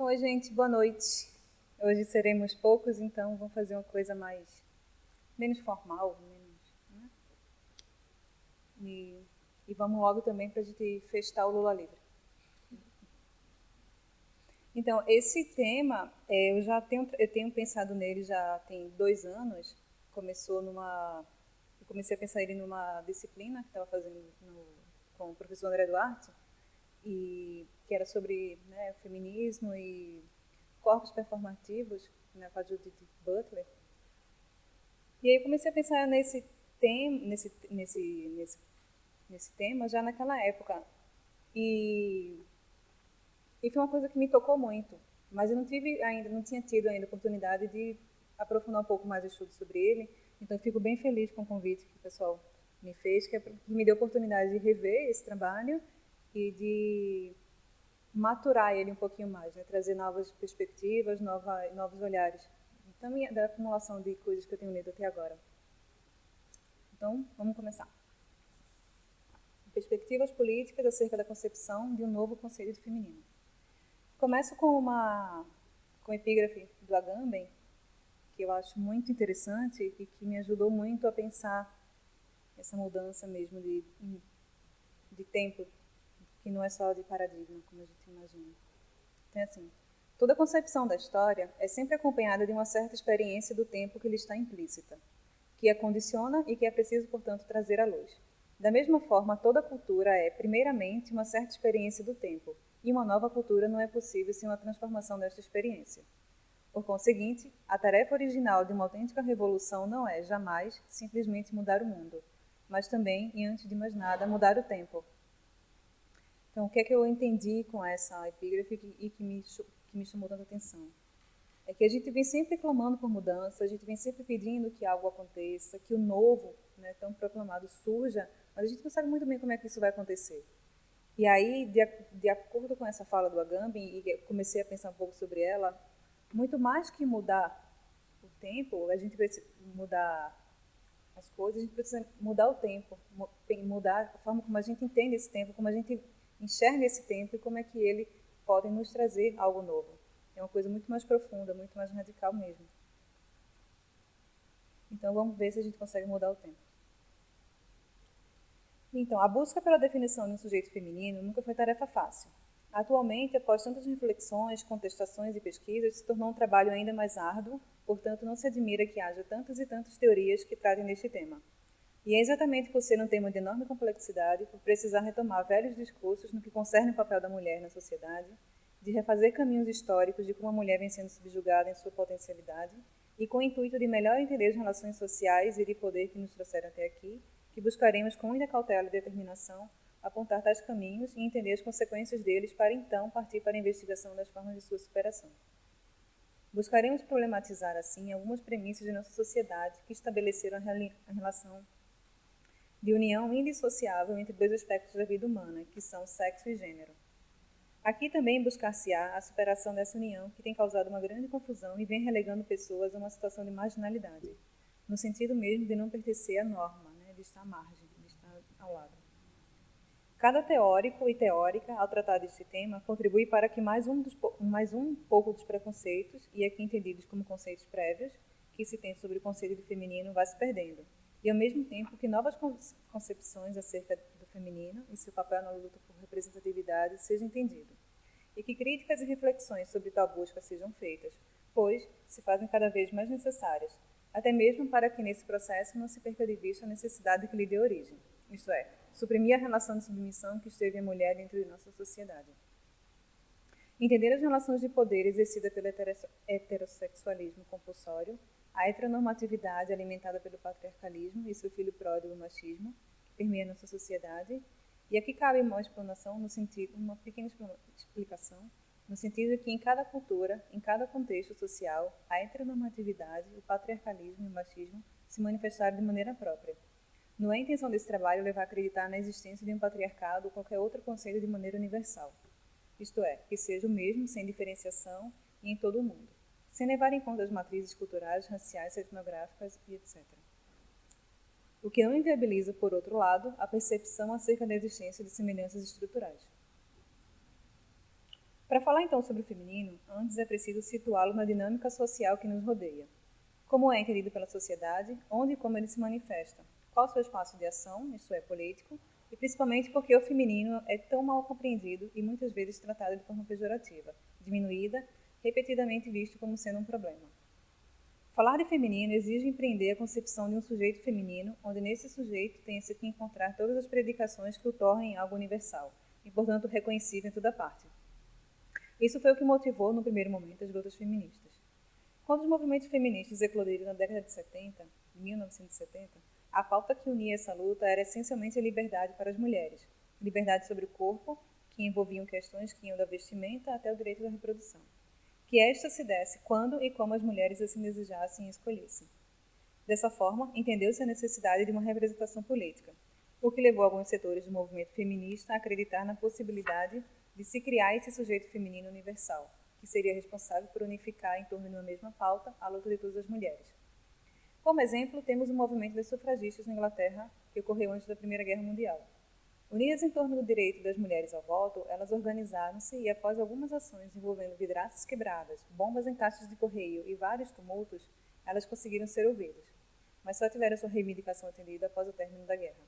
Oi, gente, boa noite. Hoje seremos poucos, então vamos fazer uma coisa menos formal, né? E vamos logo também para a gente festar o Lula livre. Então, esse tema, eu tenho pensado nele já tem 2 anos. Eu comecei a pensar ele numa disciplina que estava fazendo com o professor André Duarte, e que era sobre, né, feminismo e corpos performativos, né, com a Judith Butler. E aí eu comecei a pensar nesse tema já naquela época. E foi uma coisa que me tocou muito, mas eu não tinha tido ainda a oportunidade de aprofundar um pouco mais o estudo sobre ele. Então eu fico bem feliz com o convite que o pessoal me fez, que me deu a oportunidade de rever esse trabalho e de maturar ele um pouquinho mais, né? Trazer novas perspectivas, novos olhares, também da acumulação de coisas que eu tenho lido até agora. Então, vamos começar. Perspectivas políticas acerca da concepção de um novo conceito de feminino. Começo com com epígrafe do Agamben, que eu acho muito interessante e que me ajudou muito a pensar essa mudança mesmo de tempo, que não é só de paradigma, como a gente imagina. Então, assim, toda concepção da história é sempre acompanhada de uma certa experiência do tempo que lhe está implícita, que a condiciona e que é preciso, portanto, trazer à luz. Da mesma forma, toda cultura é, primeiramente, uma certa experiência do tempo, e uma nova cultura não é possível sem uma transformação desta experiência. Por conseguinte, a tarefa original de uma autêntica revolução não é, jamais, simplesmente mudar o mundo, mas também, e antes de mais nada, mudar o tempo. Então, o que é que eu entendi com essa epígrafe e que me chamou tanta atenção? É que a gente vem sempre clamando por mudança, a gente vem sempre pedindo que algo aconteça, que o novo, né, tão proclamado, surja, mas a gente não sabe muito bem como é que isso vai acontecer. E aí, de acordo com essa fala do Agamben, e comecei a pensar um pouco sobre ela, muito mais que mudar o tempo, a gente precisa mudar as coisas, a gente precisa mudar o tempo, mudar a forma como a gente entende esse tempo, como a gente enxerga esse tempo e como é que ele pode nos trazer algo novo. É uma coisa muito mais profunda, muito mais radical mesmo. Então, vamos ver se a gente consegue mudar o tempo. Então, a busca pela definição de um sujeito feminino nunca foi tarefa fácil. Atualmente, após tantas reflexões, contestações e pesquisas, se tornou um trabalho ainda mais árduo, portanto, não se admira que haja tantas e tantas teorias que tratem deste tema. E é exatamente por ser um tema de enorme complexidade, por precisar retomar velhos discursos no que concerne o papel da mulher na sociedade, de refazer caminhos históricos de como a mulher vem sendo subjugada em sua potencialidade, e com o intuito de melhor entender as relações sociais e de poder que nos trouxeram até aqui, que buscaremos com muita cautela e determinação apontar tais caminhos e entender as consequências deles para então partir para a investigação das formas de sua superação. Buscaremos problematizar, assim, algumas premissas de nossa sociedade que estabeleceram a relação de união indissociável entre dois aspectos da vida humana, que são sexo e gênero. Aqui também buscar-se-á a superação dessa união que tem causado uma grande confusão e vem relegando pessoas a uma situação de marginalidade, no sentido mesmo de não pertencer à norma, né, de estar à margem, de estar ao lado. Cada teórico e teórica, ao tratar desse tema, contribui para que mais um pouco dos preconceitos, e aqui entendidos como conceitos prévios, que se tem sobre o conceito do feminino vá se perdendo, e ao mesmo tempo que novas concepções acerca do feminino e seu papel na luta por representatividade sejam entendidas, e que críticas e reflexões sobre tal busca sejam feitas, pois se fazem cada vez mais necessárias, até mesmo para que nesse processo não se perca de vista a necessidade que lhe deu origem, isto é, suprimir a relação de submissão que esteve a mulher dentro de nossa sociedade. Entender as relações de poder exercidas pelo heterossexualismo compulsório, a heteronormatividade alimentada pelo patriarcalismo e seu filho pródigo, o machismo, que permeia nossa sociedade, e aqui cabe uma pequena explicação, no sentido de que em cada cultura, em cada contexto social, a heteronormatividade, o patriarcalismo e o machismo se manifestaram de maneira própria. Não é a intenção desse trabalho levar a acreditar na existência de um patriarcado ou qualquer outro conceito de maneira universal, isto é, que seja o mesmo sem diferenciação e em todo o mundo, sem levar em conta as matrizes culturais, raciais, etnográficas e etc. O que não inviabiliza, por outro lado, a percepção acerca da existência de semelhanças estruturais. Para falar então sobre o feminino, antes é preciso situá-lo na dinâmica social que nos rodeia. Como é entendido pela sociedade, onde e como ele se manifesta, qual o seu espaço de ação, isso é, político, e principalmente porque o feminino é tão mal compreendido e muitas vezes tratado de forma pejorativa, diminuída, repetidamente visto como sendo um problema. Falar de feminino exige empreender a concepção de um sujeito feminino, onde nesse sujeito tenha-se que encontrar todas as predicações que o tornem algo universal, e portanto reconhecível em toda parte. Isso foi o que motivou, no primeiro momento, as lutas feministas. Quando os movimentos feministas eclodiram na década de 70, de 1970, a pauta que unia essa luta era essencialmente a liberdade para as mulheres. Liberdade sobre o corpo, que envolviam questões que iam da vestimenta até o direito da reprodução. Que esta se desse quando e como as mulheres assim desejassem e escolhessem. Dessa forma, entendeu-se a necessidade de uma representação política, o que levou alguns setores do movimento feminista a acreditar na possibilidade de se criar esse sujeito feminino universal, que seria responsável por unificar em torno de uma mesma pauta a luta de todas as mulheres. Como exemplo, temos o movimento das sufragistas na Inglaterra, que ocorreu antes da Primeira Guerra Mundial. Unidas em torno do direito das mulheres ao voto, elas organizaram-se e, após algumas ações envolvendo vidraças quebradas, bombas em caixas de correio e vários tumultos, elas conseguiram ser ouvidas, mas só tiveram sua reivindicação atendida após o término da guerra.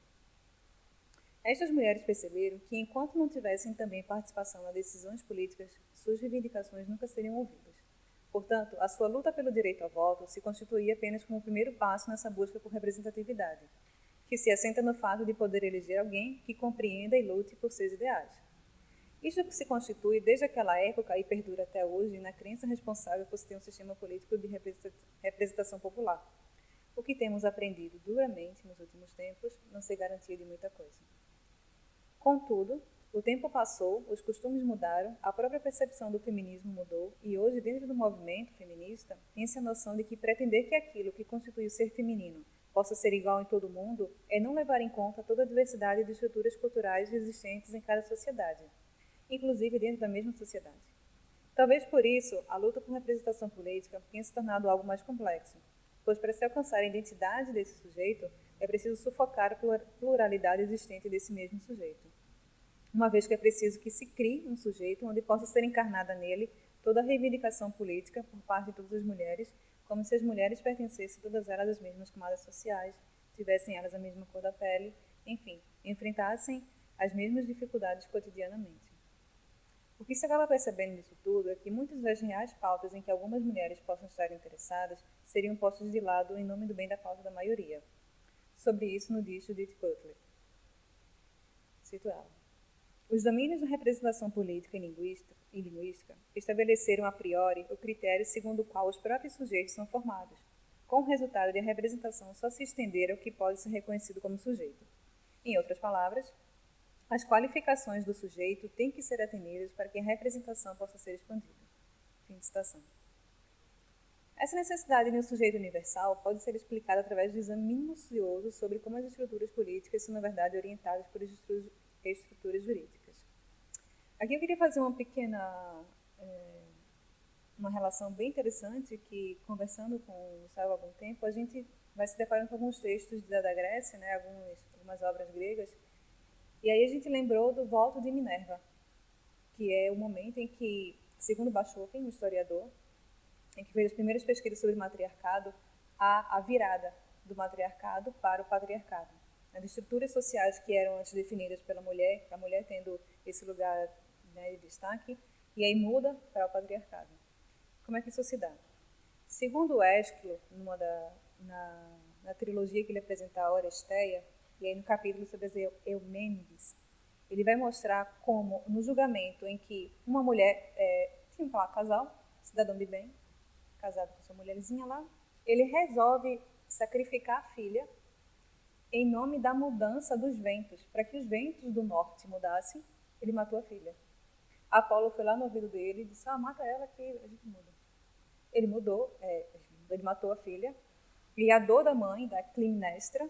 Estas mulheres perceberam que, enquanto não tivessem também participação nas decisões políticas, suas reivindicações nunca seriam ouvidas. Portanto, a sua luta pelo direito ao voto se constituía apenas como o primeiro passo nessa busca por representatividade, que se assenta no fato de poder eleger alguém que compreenda e lute por seus ideais. Isto se constitui desde aquela época e perdura até hoje na crença responsável por se ter um sistema político de representação popular, o que temos aprendido duramente nos últimos tempos não ser garantia de muita coisa. Contudo, o tempo passou, os costumes mudaram, a própria percepção do feminismo mudou e hoje, dentro do movimento feminista, tem-se a noção de que pretender que aquilo que constitui o ser feminino possa ser igual em todo o mundo é não levar em conta toda a diversidade de estruturas culturais existentes em cada sociedade, inclusive dentro da mesma sociedade. Talvez por isso, a luta por representação política tenha se tornado algo mais complexo, pois para se alcançar a identidade desse sujeito, é preciso sufocar a pluralidade existente desse mesmo sujeito. Uma vez que é preciso que se crie um sujeito onde possa ser encarnada nele toda a reivindicação política por parte de todas as mulheres, como se as mulheres pertencessem todas elas às mesmas camadas sociais, tivessem elas a mesma cor da pele, enfim, enfrentassem as mesmas dificuldades cotidianamente. O que se acaba percebendo nisso tudo é que muitas das reais pautas em que algumas mulheres possam estar interessadas seriam postas de lado em nome do bem da pauta da maioria. Sobre isso no diz Judith Butler. Cito ela. Os domínios da representação política e linguística estabeleceram a priori o critério segundo o qual os próprios sujeitos são formados, com o resultado de a representação só se estender ao que pode ser reconhecido como sujeito. Em outras palavras, as qualificações do sujeito têm que ser atendidas para que a representação possa ser expandida. Fim de citação. Essa necessidade de um sujeito universal pode ser explicada através do exame minucioso sobre como as estruturas políticas são, na verdade, orientadas por estruturas jurídicas. Aqui eu queria fazer uma pequena uma relação bem interessante que, conversando com o Gustavo há algum tempo, a gente vai se deparando com alguns textos da Grécia, né, algumas obras gregas, e aí a gente lembrou do Voto de Minerva, que é o momento em que, segundo Bachofen, um historiador, em que fez as primeiras pesquisas sobre matriarcado, há a virada do matriarcado para o patriarcado. As estruturas sociais que eram antes definidas pela mulher, a mulher tendo esse lugar, né, de destaque, e aí muda para o patriarcado. Como é que isso se dá? Segundo Ésquilo, na trilogia que ele apresenta a Oresteia, e aí no capítulo sobre as Eumênides, ele vai mostrar como, no julgamento em que uma mulher tinha um casal, cidadão de bem, casado com sua mulherzinha lá, ele resolve sacrificar a filha em nome da mudança dos ventos. Para que os ventos do norte mudassem, ele matou a filha. Apolo foi lá no ouvido dele e disse, mata ela que a gente muda. Ele mudou, ele matou a filha, e a dor da mãe, da Climnestra,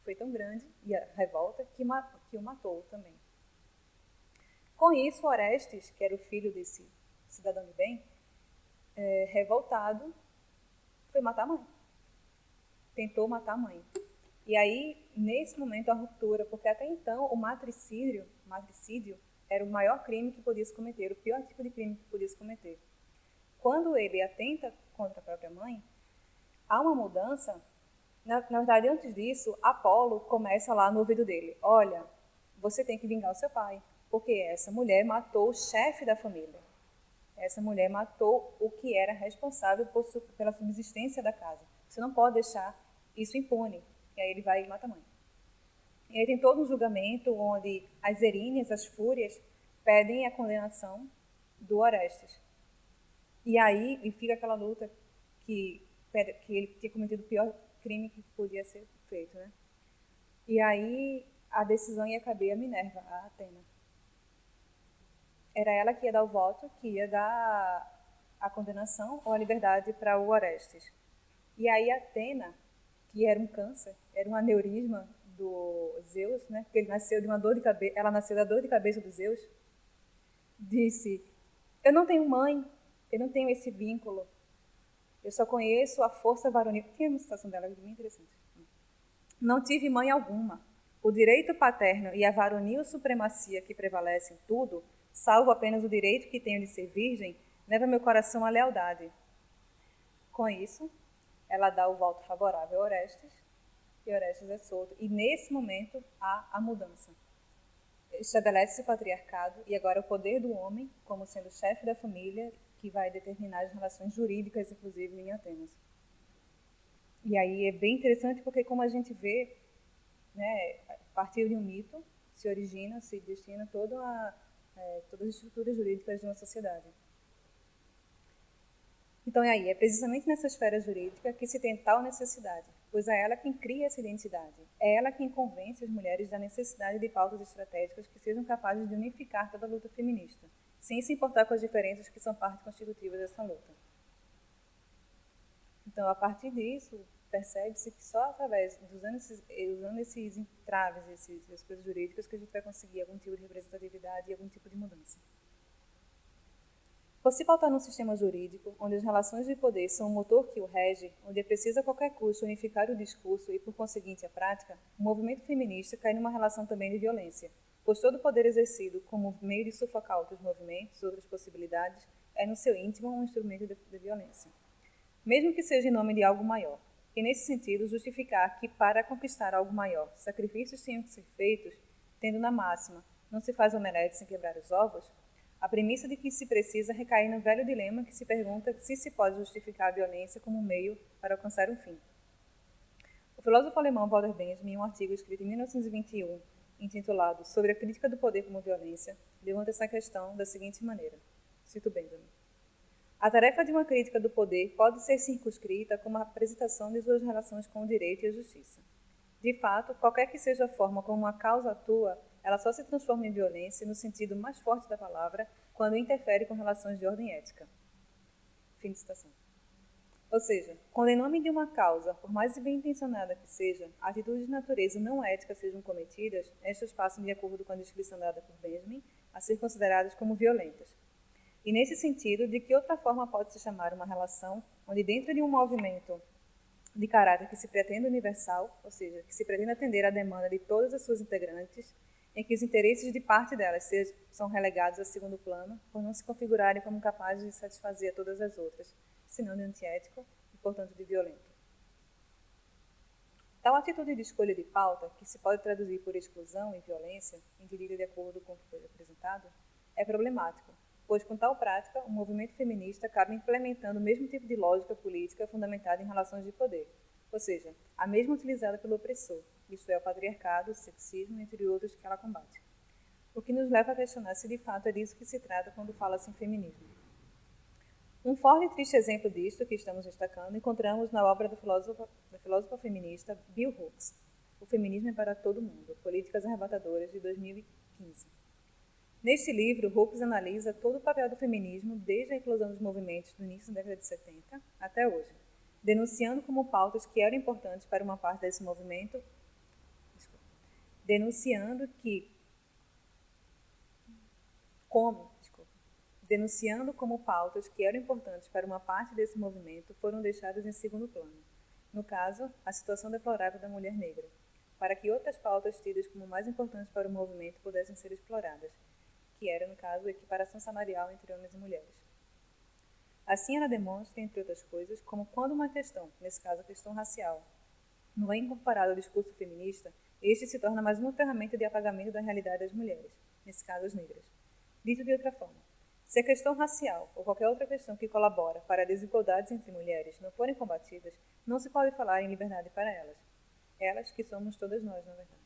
foi tão grande, e a revolta, que o matou também. Com isso, Orestes, que era o filho desse cidadão de bem, revoltado, foi matar a mãe. Tentou matar a mãe. E aí, nesse momento, a ruptura, porque até então o matricídio era o maior crime que podia se cometer, o pior tipo de crime que podia se cometer. Quando ele atenta contra a própria mãe, há uma mudança. Na verdade, antes disso, Apolo começa lá no ouvido dele: olha, você tem que vingar o seu pai, porque essa mulher matou o chefe da família. Essa mulher matou o que era responsável pela subsistência da casa. Você não pode deixar isso impune. E aí ele vai e mata a mãe. E aí tem todo um julgamento onde as Eríneas, as Fúrias, pedem a condenação do Orestes. E aí fica aquela luta que ele tinha cometido o pior crime que podia ser feito, né? E aí a decisão ia caber a Minerva, a Atena. Era ela que ia dar o voto, que ia dar a condenação ou a liberdade para o Orestes. E aí Atena, que era um câncer, era um aneurisma do Zeus, né? Porque ele nasceu de uma dor de cabeça, ela nasceu da dor de cabeça do Zeus, disse: eu não tenho mãe, eu não tenho esse vínculo, eu só conheço a força varonil. Tem uma citação dela bem interessante. Não tive mãe alguma. O direito paterno e a varonil supremacia que prevalece em tudo, salvo apenas o direito que tenho de ser virgem, leva meu coração à lealdade. Com isso, ela dá o voto favorável a Orestes, e Orestes é solto. E nesse momento há a mudança. Estabelece-se o patriarcado e agora o poder do homem, como sendo chefe da família, que vai determinar as relações jurídicas, inclusive em Atenas. E aí é bem interessante porque, como a gente vê, né, a partir de um mito se origina, se destina todas as estruturas jurídicas de uma sociedade. Então, é precisamente nessa esfera jurídica que se tem tal necessidade, pois é ela quem cria essa identidade. É ela quem convence as mulheres da necessidade de pautas estratégicas que sejam capazes de unificar toda a luta feminista, sem se importar com as diferenças que são parte constitutiva dessa luta. Então, a partir disso, percebe-se que só através, usando esses entraves, essas coisas jurídicas, que a gente vai conseguir algum tipo de representatividade e algum tipo de mudança. Por se pautar num sistema jurídico, onde as relações de poder são o motor que o rege, onde é preciso a qualquer custo unificar o discurso e, por conseguinte, a prática, o movimento feminista cai numa relação também de violência, pois todo o poder exercido como meio de sufocar outros movimentos, outras possibilidades, é no seu íntimo um instrumento de violência. Mesmo que seja em nome de algo maior. E, nesse sentido, justificar que, para conquistar algo maior, sacrifícios tenham que ser feitos, tendo na máxima, não se faz omelete sem quebrar os ovos, a premissa de que se precisa recai no velho dilema que se pergunta se pode justificar a violência como um meio para alcançar um fim. O filósofo alemão Walter Benjamin, em um artigo escrito em 1921, intitulado Sobre a Crítica do Poder como Violência, levanta essa questão da seguinte maneira. Cito Benjamin. A tarefa de uma crítica do poder pode ser circunscrita como a apresentação de suas relações com o direito e a justiça. De fato, qualquer que seja a forma como uma causa atua, ela só se transforma em violência no sentido mais forte da palavra quando interfere com relações de ordem ética. Fim de citação. Ou seja, quando em nome de uma causa, por mais bem intencionada que seja, atitudes de natureza não ética sejam cometidas, estas passam, de acordo com a descrição dada por Benjamin, a ser consideradas como violentas. E nesse sentido, de que outra forma pode se chamar uma relação onde dentro de um movimento de caráter que se pretende universal, ou seja, que se pretende atender à demanda de todas as suas integrantes, em que os interesses de parte delas são relegados a segundo plano, por não se configurarem como capazes de satisfazer a todas as outras, senão de antiético e, portanto, de violento. Tal atitude de escolha de pauta, que se pode traduzir por exclusão e violência, entendida de acordo com o que foi apresentado, é problemático, pois com tal prática, o movimento feminista acaba implementando o mesmo tipo de lógica política fundamentada em relações de poder, ou seja, a mesma utilizada pelo opressor, isto é, o patriarcado, o sexismo, entre outros que ela combate. O que nos leva a questionar se de fato é disso que se trata quando fala-se em feminismo. Um forte e triste exemplo disto que estamos destacando encontramos na obra da filósofa feminista Bell Hooks, O Feminismo é para Todo Mundo, Políticas Arrebatadoras, de 2015. Neste livro, Hooks analisa todo o papel do feminismo desde a eclosão dos movimentos do início da década de 70 até hoje, denunciando como pautas que eram importantes para uma parte desse movimento, denunciando como pautas que eram importantes para uma parte desse movimento foram deixadas em segundo plano. No caso, a situação deplorável da mulher negra, para que outras pautas tidas como mais importantes para o movimento pudessem ser exploradas, que era, no caso, a equiparação salarial entre homens e mulheres. Assim, ela demonstra, entre outras coisas, como quando uma questão, nesse caso a questão racial, não é incorporada ao discurso feminista, este se torna mais uma ferramenta de apagamento da realidade das mulheres, nesse caso as negras. Dito de outra forma, se a questão racial ou qualquer outra questão que colabora para desigualdades entre mulheres não forem combatidas, não se pode falar em liberdade para elas. Elas que somos todas nós, na verdade.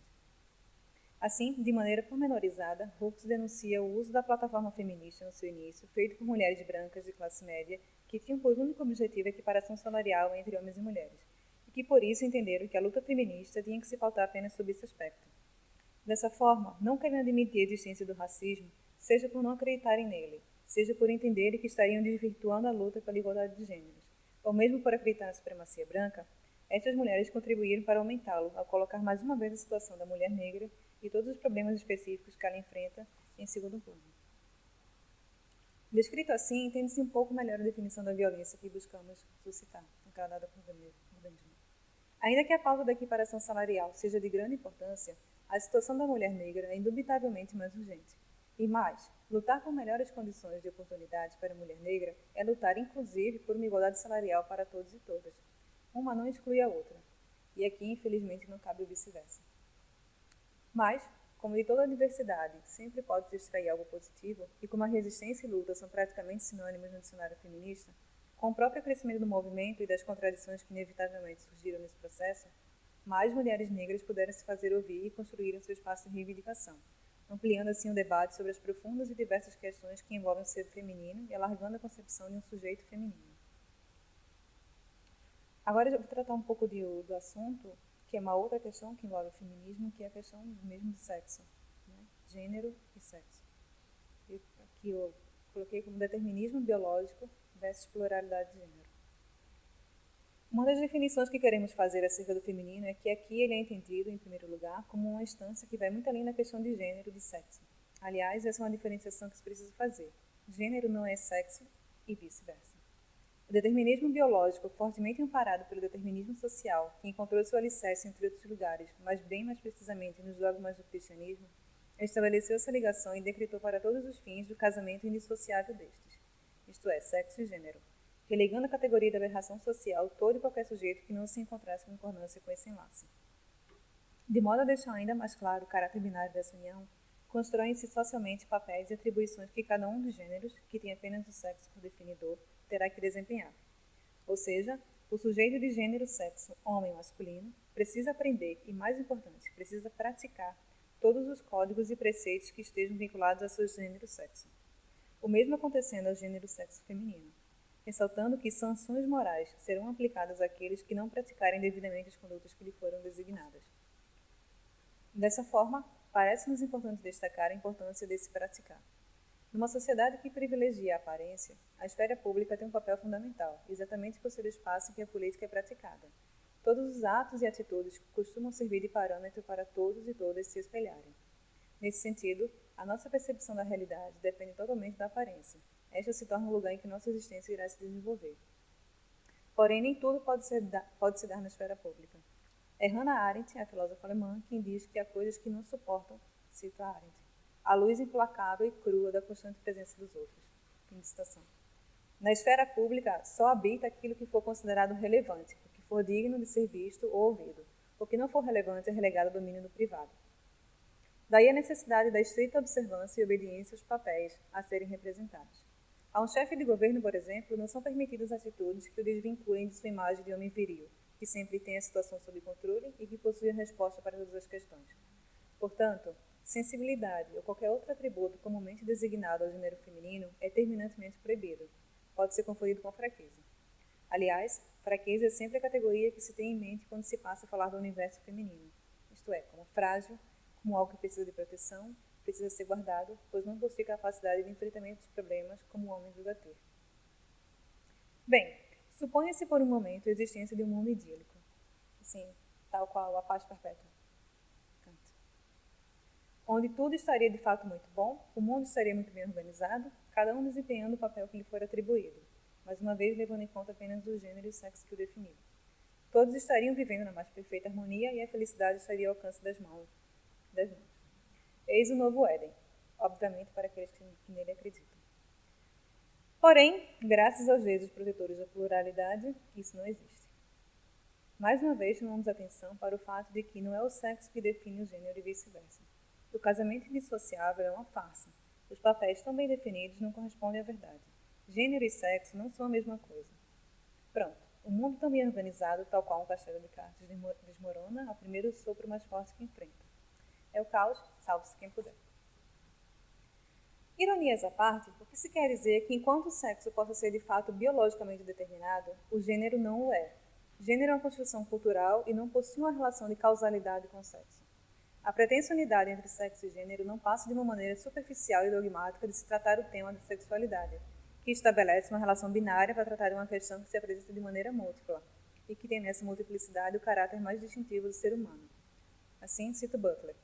Assim, de maneira pormenorizada, Hooks denuncia o uso da plataforma feminista no seu início, feito por mulheres brancas de classe média que tinham por único objetivo a equiparação salarial entre homens e mulheres, e que por isso entenderam que a luta feminista tinha que se pautar apenas sob esse aspecto. Dessa forma, não querem admitir a existência do racismo, seja por não acreditarem nele, seja por entenderem que estariam desvirtuando a luta pela igualdade de gêneros, ou mesmo por acreditar na supremacia branca, estas mulheres contribuíram para aumentá-lo ao colocar mais uma vez a situação da mulher negra e todos os problemas específicos que ela enfrenta em segundo plano. Descrito assim, entende-se um pouco melhor a definição da violência que buscamos suscitar, aquela dada por Benjamin. Ainda que a pauta da equiparação salarial seja de grande importância, a situação da mulher negra é indubitavelmente mais urgente. E mais, lutar por melhores condições de oportunidade para a mulher negra é lutar inclusive por uma igualdade salarial para todos e todas. Uma não exclui a outra. E aqui, infelizmente, não cabe o vice-versa. Mas, como de toda a diversidade sempre pode se extrair algo positivo, e como a resistência e luta são praticamente sinônimos no dicionário feminista, com o próprio crescimento do movimento e das contradições que inevitavelmente surgiram nesse processo, mais mulheres negras puderam se fazer ouvir e construíram seu espaço de reivindicação, ampliando assim o debate sobre as profundas e diversas questões que envolvem o ser feminino e alargando a concepção de um sujeito feminino. Agora eu vou tratar um pouco do assunto, que é uma outra questão que envolve o feminismo, que é a questão mesmo do sexo, né? Gênero e sexo. Aqui eu coloquei como determinismo biológico versus pluralidade de gênero. Uma das definições que queremos fazer acerca do feminino é que aqui ele é entendido, em primeiro lugar, como uma instância que vai muito além da questão de gênero e de sexo. Aliás, essa é uma diferenciação que se precisa fazer. Gênero não é sexo e vice-versa. O determinismo biológico, fortemente amparado pelo determinismo social, que encontrou seu alicerce entre outros lugares, mas bem mais precisamente nos dogmas do cristianismo, estabeleceu essa ligação e decretou para todos os fins o casamento indissociável destes, isto é, sexo e gênero, relegando a categoria da aberração social todo e qualquer sujeito que não se encontrasse em concordância com esse enlace. De modo a deixar ainda mais claro o caráter binário dessa união, constroem-se socialmente papéis e atribuições que cada um dos gêneros, que tem apenas o sexo por definidor, terá que desempenhar. Ou seja, o sujeito de gênero sexo, homem masculino, precisa aprender e, mais importante, precisa praticar todos os códigos e preceitos que estejam vinculados ao seu gênero sexo. O mesmo acontecendo ao gênero sexo feminino, ressaltando que sanções morais serão aplicadas àqueles que não praticarem devidamente as condutas que lhe foram designadas. Dessa forma, parece-nos importante destacar a importância desse praticar. Numa sociedade que privilegia a aparência, a esfera pública tem um papel fundamental, exatamente por ser o espaço em que a política é praticada. Todos os atos e atitudes costumam servir de parâmetro para todos e todas se espelharem. Nesse sentido, a nossa percepção da realidade depende totalmente da aparência. Esta se torna o lugar em que nossa existência irá se desenvolver. Porém, nem tudo pode se dar na esfera pública. É Hannah Arendt, a filósofa alemã, quem diz que há coisas que não suportam, cito a Arendt, a luz implacável e crua da constante presença dos outros. Fim de citação. Na esfera pública, só habita aquilo que for considerado relevante, o que for digno de ser visto ou ouvido. O que não for relevante é relegado ao domínio do privado. Daí a necessidade da estrita observância e obediência aos papéis a serem representados. A um chefe de governo, por exemplo, não são permitidas atitudes que o desvinculem de sua imagem de homem viril, que sempre tem a situação sob controle e que possui a resposta para todas as questões. Portanto, sensibilidade ou qualquer outro atributo comumente designado ao gênero feminino é terminantemente proibido. Pode ser confundido com fraqueza. Aliás, fraqueza é sempre a categoria que se tem em mente quando se passa a falar do universo feminino, isto é, como frágil, como algo que precisa de proteção, precisa ser guardado, pois não possui capacidade de enfrentamento dos problemas como o homem julga ter. Bem, suponha-se por um momento a existência de um mundo idílico, assim, tal qual a paz perpétua. Onde tudo estaria de fato muito bom, o mundo estaria muito bem organizado, cada um desempenhando o papel que lhe for atribuído, mais uma vez levando em conta apenas o gênero e o sexo que o definiram. Todos estariam vivendo na mais perfeita harmonia e a felicidade estaria ao alcance das mãos. Eis o novo Éden. obviamente para aqueles que nele acreditam. Porém, graças aos deuses protetores da pluralidade, isso não existe. Mais uma vez, chamamos atenção para o fato de que não é o sexo que define o gênero e vice-versa. O casamento indissociável é uma farsa. Os papéis tão bem definidos não correspondem à verdade. Gênero e sexo não são a mesma coisa. Pronto. O mundo também é organizado, tal qual um castelo de cartas desmorona ao primeiro sopro mais forte que enfrenta. É o caos, salve-se quem puder. Ironias à parte, o que se quer dizer é que enquanto o sexo possa ser de fato biologicamente determinado, o gênero não o é. Gênero é uma construção cultural e não possui uma relação de causalidade com o sexo. A pretensa unidade entre sexo e gênero não passa de uma maneira superficial e dogmática de se tratar o tema da sexualidade, que estabelece uma relação binária para tratar de uma questão que se apresenta de maneira múltipla e que tem nessa multiplicidade o caráter mais distintivo do ser humano. Assim, cito Butler.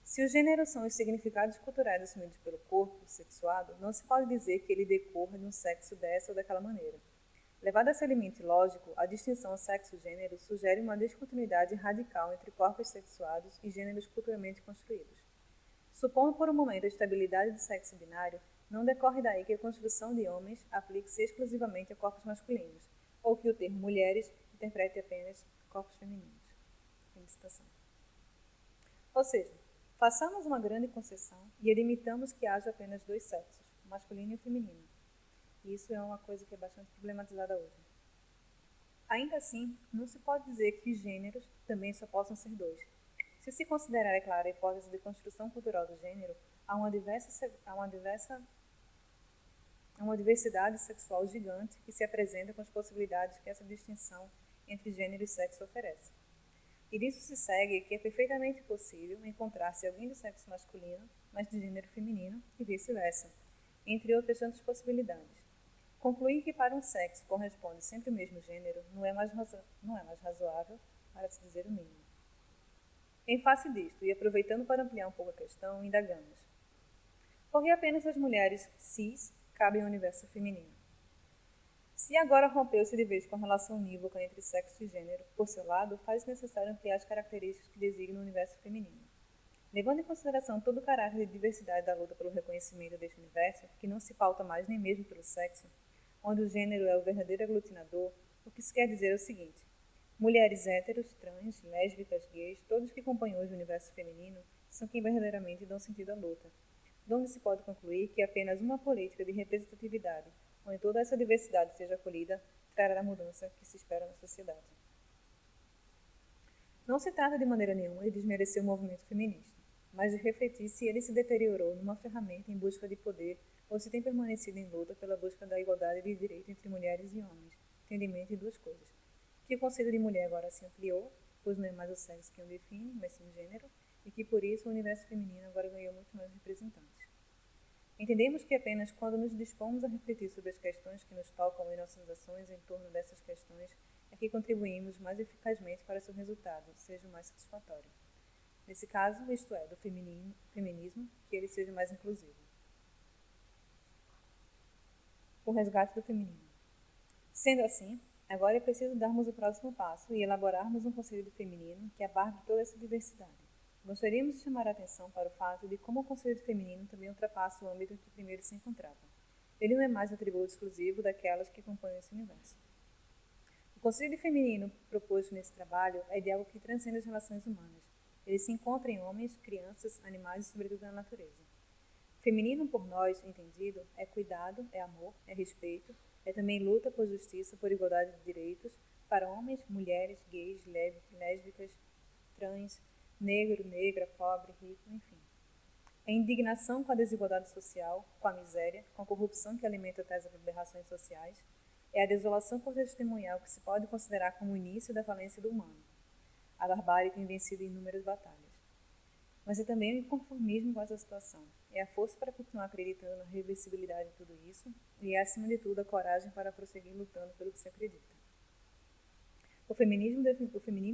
Se os gêneros são os significados culturais assumidos pelo corpo sexuado, não se pode dizer que ele decorra de um sexo dessa ou daquela maneira. Levado a esse limite lógico, a distinção sexo-gênero sugere uma descontinuidade radical entre corpos sexuados e gêneros culturalmente construídos. Supondo por um momento a estabilidade do sexo binário, não decorre daí que a construção de homens aplique-se exclusivamente a corpos masculinos, ou que o termo mulheres interprete apenas corpos femininos. Fim de citação. Ou seja, façamos uma grande concessão e admitamos que haja apenas dois sexos, o masculino e o feminino. Isso é uma coisa que é bastante problematizada hoje. Ainda assim, não se pode dizer que gêneros também só possam ser dois. Se se considerar, é claro, a hipótese de construção cultural do gênero, há uma diversidade sexual gigante que se apresenta com as possibilidades que essa distinção entre gênero e sexo oferece. E disso se segue que é perfeitamente possível encontrar-se alguém do sexo masculino, mas de gênero feminino, e vice-versa, entre outras tantas possibilidades. Concluir que para um sexo corresponde sempre o mesmo gênero não é mais razoável, para se dizer o mínimo. Em face disto, e aproveitando para ampliar um pouco a questão, indagamos. Por que apenas as mulheres cis cabem ao universo feminino? Se agora rompeu-se de vez com a relação unívoca entre sexo e gênero, por seu lado, faz necessário ampliar as características que designam o universo feminino. Levando em consideração todo o caráter de diversidade da luta pelo reconhecimento deste universo, que não se pauta mais nem mesmo pelo sexo, onde o gênero é o verdadeiro aglutinador, o que se quer dizer é o seguinte: mulheres héteros, trans, lésbicas, gays, todos que compõem hoje o universo feminino, são quem verdadeiramente dão sentido à luta, de onde se pode concluir que apenas uma política de representatividade, onde toda essa diversidade seja acolhida, trará a mudança que se espera na sociedade. Não se trata de maneira nenhuma de desmerecer o movimento feminista, mas de refletir se ele se deteriorou numa ferramenta em busca de poder ou se tem permanecido em luta pela busca da igualdade de direito entre mulheres e homens, tendo em mente duas coisas: que o conceito de mulher agora se ampliou, pois não é mais o sexo que o define, mas sim o gênero, e que por isso o universo feminino agora ganhou muito mais representantes. Entendemos que apenas quando nos dispomos a refletir sobre as questões que nos tocam e nossas ações em torno dessas questões é que contribuímos mais eficazmente para que o resultado seja o mais satisfatório. Nesse caso, isto é, do feminismo, que ele seja mais inclusivo. O resgate do feminino. Sendo assim, agora é preciso darmos o próximo passo e elaborarmos um conceito do feminino que abarque toda essa diversidade. Gostaríamos de chamar a atenção para o fato de como o conceito feminino também ultrapassa o âmbito em que primeiro se encontrava. Ele não é mais atributo exclusivo daquelas que compõem esse universo. O conceito de feminino proposto nesse trabalho é de algo que transcende as relações humanas. Ele se encontra em homens, crianças, animais e, sobretudo, na natureza. Feminino, por nós, entendido, é cuidado, é amor, é respeito, é também luta por justiça, por igualdade de direitos para homens, mulheres, gays, lésbicas, trans, negro, negra, pobre, rico, enfim. É indignação com a desigualdade social, com a miséria, com a corrupção que alimenta tais aberrações sociais. É a desolação por testemunhar o que se pode considerar como o início da falência do humano. A barbárie tem vencido inúmeras batalhas. Mas é também o inconformismo com essa situação. É a força para continuar acreditando na reversibilidade de tudo isso e é, acima de tudo, a coragem para prosseguir lutando pelo que se acredita. O feminismo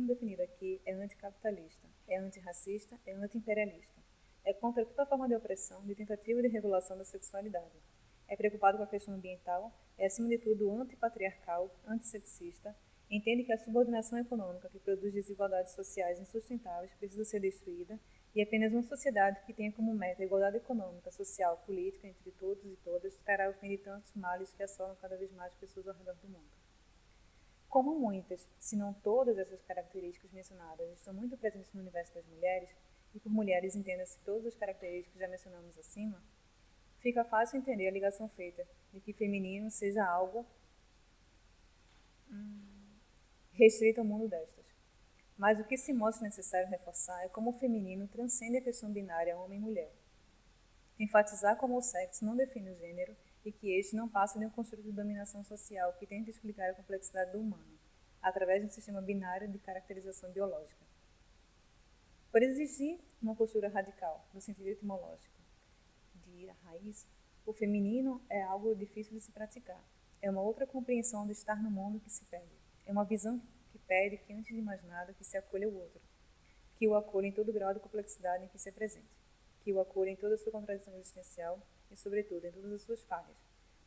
definido aqui é anticapitalista, é antirracista, é antiimperialista. É contra toda forma de opressão, de tentativa de regulação da sexualidade. É preocupado com a questão ambiental, é acima de tudo antipatriarcal, antissexista, entende que a subordinação econômica que produz desigualdades sociais insustentáveis precisa ser destruída E apenas uma sociedade que tenha como meta a igualdade econômica, social, política entre todos e todas trará o fim de tantos males que assolam cada vez mais pessoas ao redor do mundo. Como muitas, se não todas essas características mencionadas estão muito presentes no universo das mulheres, e por mulheres entenda-se todas as características que já mencionamos acima, fica fácil entender a ligação feita de que feminino seja algo restrito ao mundo destas. Mas o que se mostra necessário reforçar é como o feminino transcende a questão binária homem-mulher. Enfatizar como o sexo não define o gênero e que este não passa de um construto de dominação social que tenta explicar a complexidade do humano, através de um sistema binário de caracterização biológica. Por exigir uma postura radical, no sentido etimológico, de ir à raiz, o feminino é algo difícil de se praticar. É uma outra compreensão de estar no mundo que se perde. É uma visão que pede que, antes de mais nada, que se acolha o outro, que o acolha em todo o grau de complexidade em que se apresente, que o acolha em toda a sua contradição existencial e, sobretudo, em todas as suas falhas,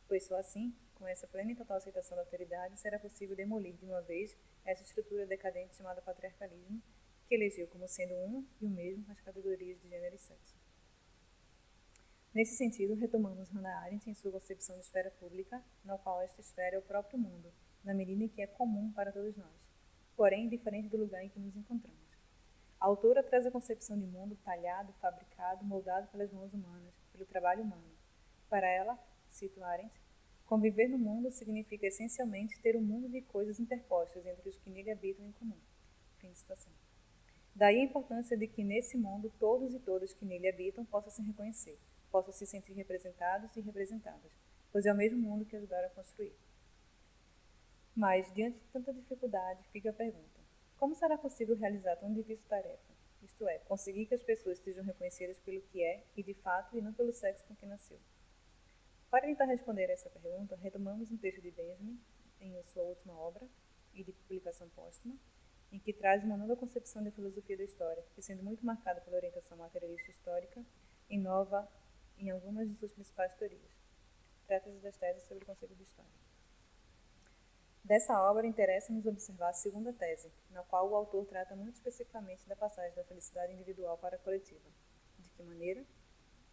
pois só assim, com essa plena e total aceitação da alteridade, será possível demolir de uma vez essa estrutura decadente chamada patriarcalismo, que elegeu como sendo uma e o mesmo as categorias de gênero e sexo. Nesse sentido, retomamos Hannah Arendt em sua concepção de esfera pública, na qual esta esfera é o próprio mundo, na medida em que é comum para todos nós, porém diferente do lugar em que nos encontramos. A autora traz a concepção de mundo talhado, fabricado, moldado pelas mãos humanas, pelo trabalho humano. Para ela, cito Arendt, conviver no mundo significa essencialmente ter um mundo de coisas interpostas entre os que nele habitam em comum. Fim de citação. Daí a importância de que nesse mundo todos e todas que nele habitam possam se reconhecer, possam se sentir representados e representadas, pois é o mesmo mundo que ajudaram a construir. Mas, diante de tanta dificuldade, fica a pergunta: como será possível realizar tão difícil tarefa? Isto é, conseguir que as pessoas sejam reconhecidas pelo que é e de fato e não pelo sexo com que nasceu. Para tentar responder a essa pergunta, retomamos um texto de Benjamin, em sua última obra, e de publicação póstuma, em que traz uma nova concepção da filosofia da história, que, sendo muito marcada pela orientação materialista histórica, inova em algumas de suas principais teorias. Trata-se das teses sobre o conceito de história. Dessa obra, interessa-nos observar a segunda tese, na qual o autor trata muito especificamente da passagem da felicidade individual para a coletiva. De que maneira?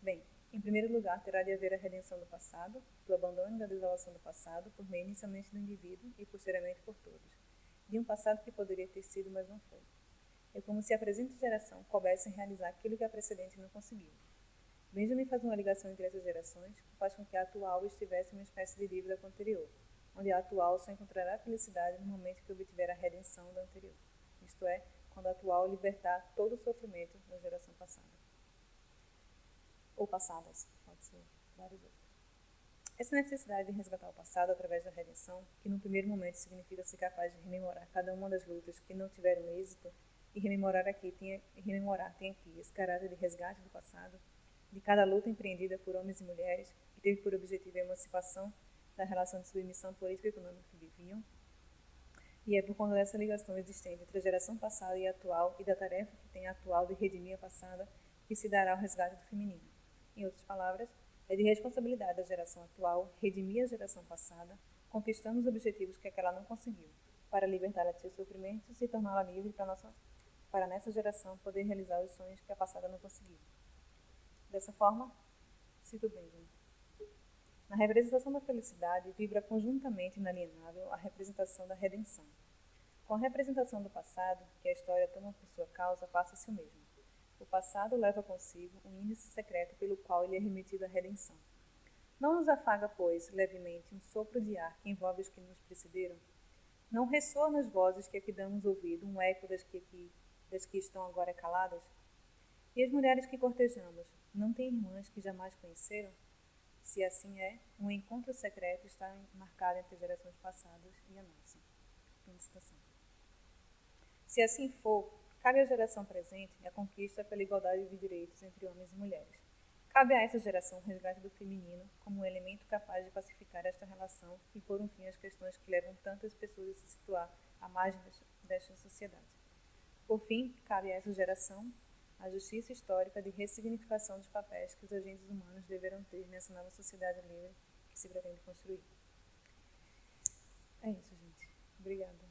Bem, em primeiro lugar, terá de haver a redenção do passado, do abandono e da desolação do passado, por meio inicialmente do indivíduo e posteriormente por todos, de um passado que poderia ter sido, mas não foi. É como se a presente geração coubesse em realizar aquilo que a precedente não conseguiu. Benjamin faz uma ligação entre essas gerações, que faz com que a atual estivesse em uma espécie de dívida com a anterior, onde a atual só encontrará a felicidade no momento que obtiver a redenção da anterior, isto é, quando a atual libertar todo o sofrimento da geração passada. Ou passadas, pode ser vários outros. Essa necessidade de resgatar o passado através da redenção, que num primeiro momento significa ser capaz de rememorar cada uma das lutas que não tiveram êxito e rememorar tem aqui esse caráter de resgate do passado, de cada luta empreendida por homens e mulheres, que teve por objetivo a emancipação da relação de submissão política e econômica que viviam, e é por conta dessa ligação existente entre a geração passada e a atual e da tarefa que tem a atual de redimir a passada que se dará o resgate do feminino. Em outras palavras, é de responsabilidade da geração atual redimir a geração passada, conquistando os objetivos que aquela não conseguiu, para libertá-la de seus sofrimentos e se torná-la livre para nessa geração poder realizar os sonhos que a passada não conseguiu. Dessa forma, cito Benjamin. Na representação da felicidade, vibra conjuntamente inalienável a representação da redenção. Com a representação do passado, que a história toma por sua causa, passa-se o mesmo. O passado leva consigo um índice secreto pelo qual ele é remetido à redenção. Não nos afaga, pois, levemente um sopro de ar que envolve os que nos precederam? Não ressoa nas vozes que aqui damos ouvido um eco das que estão agora caladas? E as mulheres que cortejamos, não têm irmãs que jamais conheceram? Se assim é, um encontro secreto está marcado entre as gerações passadas e a nossa. Fim de citação. Se assim for, cabe à geração presente a conquista pela igualdade de direitos entre homens e mulheres. Cabe a essa geração o resgate do feminino como um elemento capaz de pacificar esta relação e pôr um fim às questões que levam tantas pessoas a se situar à margem desta sociedade. Por fim, cabe a essa geração a justiça histórica de ressignificação dos papéis que os agentes humanos deverão ter nessa nova sociedade livre que se pretende construir. É isso, gente. Obrigada.